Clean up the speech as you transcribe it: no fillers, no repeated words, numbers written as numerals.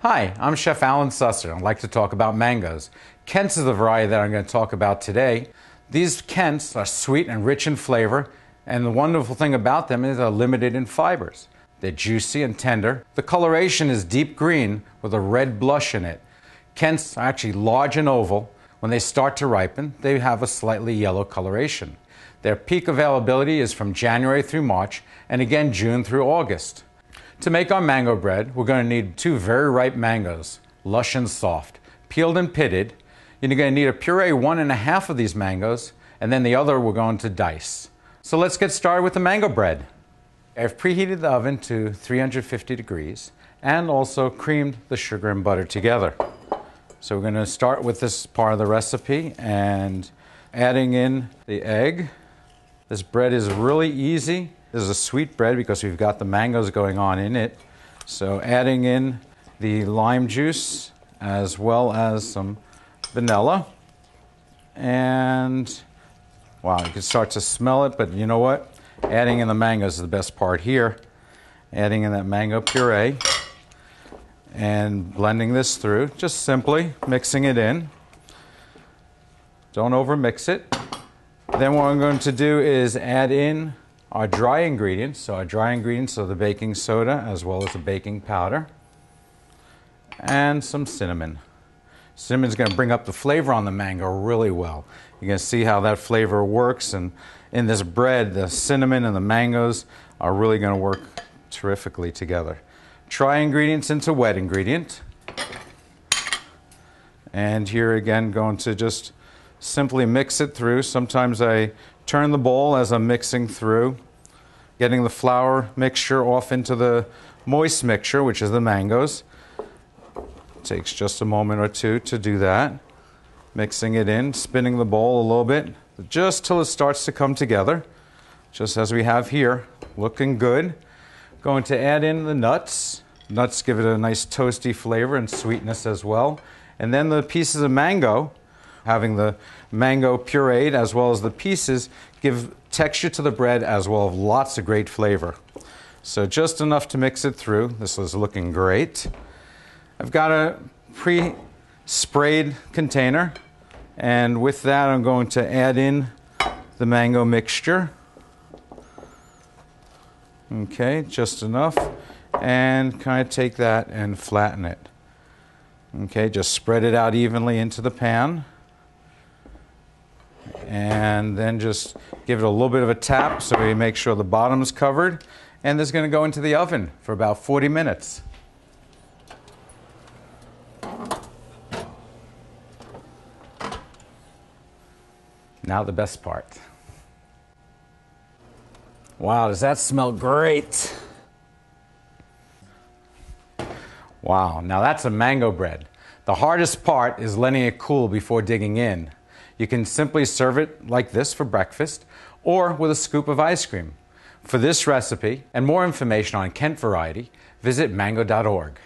Hi, I'm Chef Alan Susser. I'd like to talk about mangoes. Kents is the variety that I'm going to talk about today. These Kents are sweet and rich in flavor, and the wonderful thing about them is they're limited in fibers. They're juicy and tender. The coloration is deep green with a red blush in it. Kents are actually large and oval. When they start to ripen, they have a slightly yellow coloration. Their peak availability is from January through March, and again June through August. To make our mango bread, we're going to need 2 very ripe mangoes, lush and soft, peeled and pitted. You're going to need a puree 1.5 of these mangoes, and then the other we're going to dice. So let's get started with the mango bread. I've preheated the oven to 350 degrees and also creamed the sugar and butter together. So we're going to start with this part of the recipe and adding in the egg. This bread is really easy. This is a sweet bread because we've got the mangoes going on in it. So adding in the lime juice as well as some vanilla. And wow, you can start to smell it, but you know what? Adding in the mangoes is the best part here. Adding in that mango puree and blending this through, just simply mixing it in. Don't overmix it. Then what I'm going to do is add in our dry ingredients. So our dry ingredients are the baking soda as well as the baking powder and some cinnamon. Cinnamon is going to bring up the flavor on the mango really well. You're going to see how that flavor works, and in this bread the cinnamon and the mangoes are really going to work terrifically together. Dry ingredients into wet ingredient, and here again going to just simply mix it through. Sometimes I turn the bowl as I'm mixing through, getting the flour mixture off into the moist mixture, which is the mangoes. It takes just a moment or two to do that. Mixing it in, spinning the bowl a little bit, just till it starts to come together, just as we have here, looking good. Going to add in the nuts. Nuts give it a nice toasty flavor and sweetness as well. And then the pieces of mango, having the mango pureed as well as the pieces, give texture to the bread as well as lots of great flavor. So just enough to mix it through. This is looking great. I've got a pre-sprayed container, and with that I'm going to add in the mango mixture. Okay, just enough, and kind of take that and flatten it. Okay, just spread it out evenly into the pan. And then just give it a little bit of a tap so we make sure the bottom is covered. And this is going to go into the oven for about 40 minutes. Now the best part. Wow, does that smell great? Wow, now that's a mango bread. The hardest part is letting it cool before digging in. You can simply serve it like this for breakfast or with a scoop of ice cream. For this recipe and more information on Kent variety, visit mango.org.